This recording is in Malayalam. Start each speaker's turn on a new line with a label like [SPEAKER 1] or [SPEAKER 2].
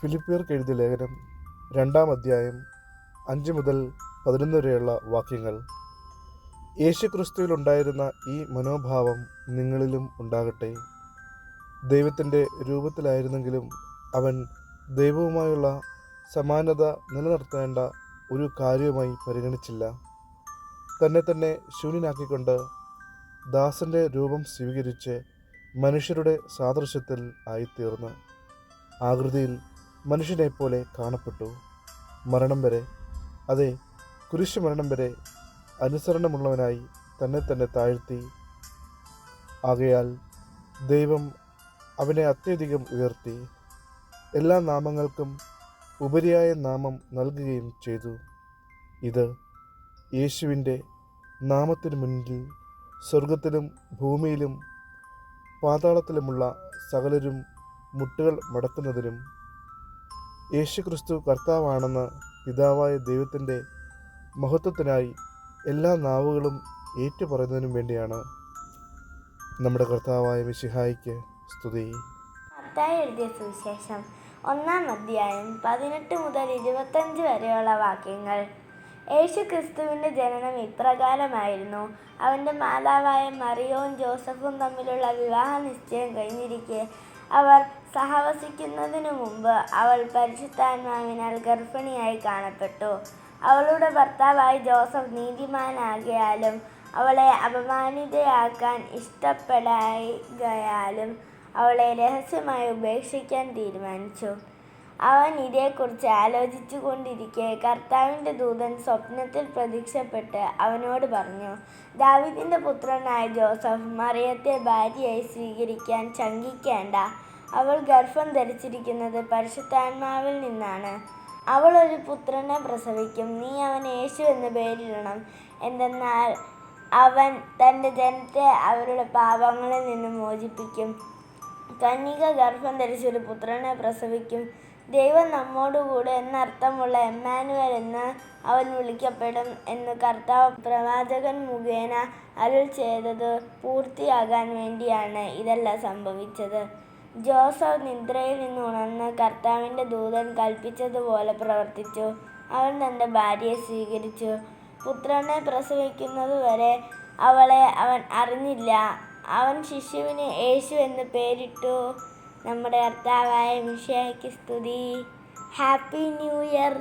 [SPEAKER 1] ഫിലിപ്പിയർക്ക് എഴുതിയ ലേഖനം 2-ാം അധ്യായം 5 മുതൽ 11 വരെയുള്ള വാക്യങ്ങൾ. യേശുക്രിസ്തുവിലുണ്ടായിരുന്ന ഈ മനോഭാവം നിങ്ങളിലും ഉണ്ടാകട്ടെ. ദൈവത്തിൻ്റെ രൂപത്തിലായിരുന്നെങ്കിലും അവൻ ദൈവവുമായുള്ള സമാനത നിലനിർത്തേണ്ട ഒരു കാര്യവുമായി പരിഗണിച്ചില്ല. തന്നെ ശൂന്യനാക്കിക്കൊണ്ട് ദാസൻ്റെ രൂപം സ്വീകരിച്ച് മനുഷ്യരുടെ സാദൃശ്യത്തിൽ ആയിത്തീർന്ന് ആകൃതിയിൽ മനുഷ്യനെപ്പോലെ കാണപ്പെട്ടു. മരണം വരെ, അതെ കുരിശു മരണം വരെ അനുസരണമുള്ളവനായി തന്നെ താഴ്ത്തി. ആകയാൽ ദൈവം അവനെ അത്യധികം ഉയർത്തി എല്ലാ നാമങ്ങൾക്കും ഉപരിയായ നാമം നൽകുകയും ചെയ്തു. ഇത് യേശുവിൻ്റെ നാമത്തിനു മുന്നിൽ സ്വർഗത്തിലും ഭൂമിയിലും പാതാളത്തിലുമുള്ള സകലരും മുട്ടുകൾ മടക്കുന്നതിനും യേശുക്രിസ്തു കർത്താവാണെന്ന് പിതാവായ ദൈവത്തിൻ്റെ മഹത്വത്തിനായി എല്ലാ നാവുകളും ഏറ്റുപറയുന്നതിനും വേണ്ടിയാണ്. നമ്മുടെ കർത്താവായ മിശിഹായിക്ക് സ്തുതി.
[SPEAKER 2] മത്തായി എഴുതിയ സുവിശേഷം 1-ാം അധ്യായം 18 മുതൽ 25 വരെയുള്ള വാക്യങ്ങൾ. യേശുക്രിസ്തുവിൻ്റെ ജനനം ഇപ്രകാരമായിരുന്നു. അവൻ്റെ മാതാവായ മറിയവും ജോസഫും തമ്മിലുള്ള വിവാഹ നിശ്ചയം കഴിഞ്ഞിരിക്കെ അവർ സഹവസിക്കുന്നതിനു മുമ്പ് അവൾ പരിശുദ്ധാത്മാവിനാൽ ഗർഭിണിയായി കാണപ്പെട്ടു. അവളുടെ ഭർത്താവായ ജോസഫ് നീതിമാനാകയാലും അവളെ അപമാനിതയാക്കാൻ ഇഷ്ടപ്പെടായ്കയാലും അവളെ രഹസ്യമായി ഉപേക്ഷിക്കാൻ തീരുമാനിച്ചു. അവൻ ഇതേക്കുറിച്ച് ആലോചിച്ചു കൊണ്ടിരിക്കെ കർത്താവിൻ്റെ ദൂതൻ സ്വപ്നത്തിൽ പ്രത്യക്ഷപ്പെട്ട് അവനോട് പറഞ്ഞു, ദാവീദിൻ്റെ പുത്രനായ ജോസഫ്, മറിയത്തെ ഭാര്യയായി സ്വീകരിക്കാൻ ശങ്കിക്കേണ്ട. അവൾ ഗർഭം ധരിച്ചിരിക്കുന്നത് പരിശുദ്ധാത്മാവിൽ നിന്നാണ്. അവൾ ഒരു പുത്രനെ പ്രസവിക്കും. നീ അവന് യേശു എന്ന് പേരിടണം. എന്തെന്നാൽ അവൻ തൻ്റെ ജനത്തെ അവരുടെ പാപങ്ങളിൽ നിന്ന് മോചിപ്പിക്കും. കന്യക ഗർഭം ധരിച്ചൊരു പുത്രനെ പ്രസവിക്കും. ദൈവം നമ്മോടുകൂടെ എന്നർത്ഥമുള്ള എമ്മാനുവേൽ എന്ന് അവൻ വിളിക്കപ്പെടും എന്ന് കർത്താവ് പ്രവാചകൻ മുഖേന അരുൾ ചെയ്തത് പൂർത്തിയാകാൻ വേണ്ടിയാണ് ഇതെല്ലാം സംഭവിച്ചത്. ജോസഫ് നിദ്രയിൽ നിന്ന് ഉണർന്ന് കർത്താവിൻ്റെ ദൂതൻ കൽപ്പിച്ചതുപോലെ പ്രവർത്തിച്ചു. അവൻ തൻ്റെ ഭാര്യയെ സ്വീകരിച്ചു. പുത്രനെ പ്രസവിക്കുന്നതുവരെ അവളെ അവൻ അറിഞ്ഞില്ല. അവൻ ശിശുവിന് യേശു എന്ന് പേരിട്ടു. നമ്മുടെ കർത്താവായ മിശിഹായ്ക്ക് സ്തുതി. Happy new year.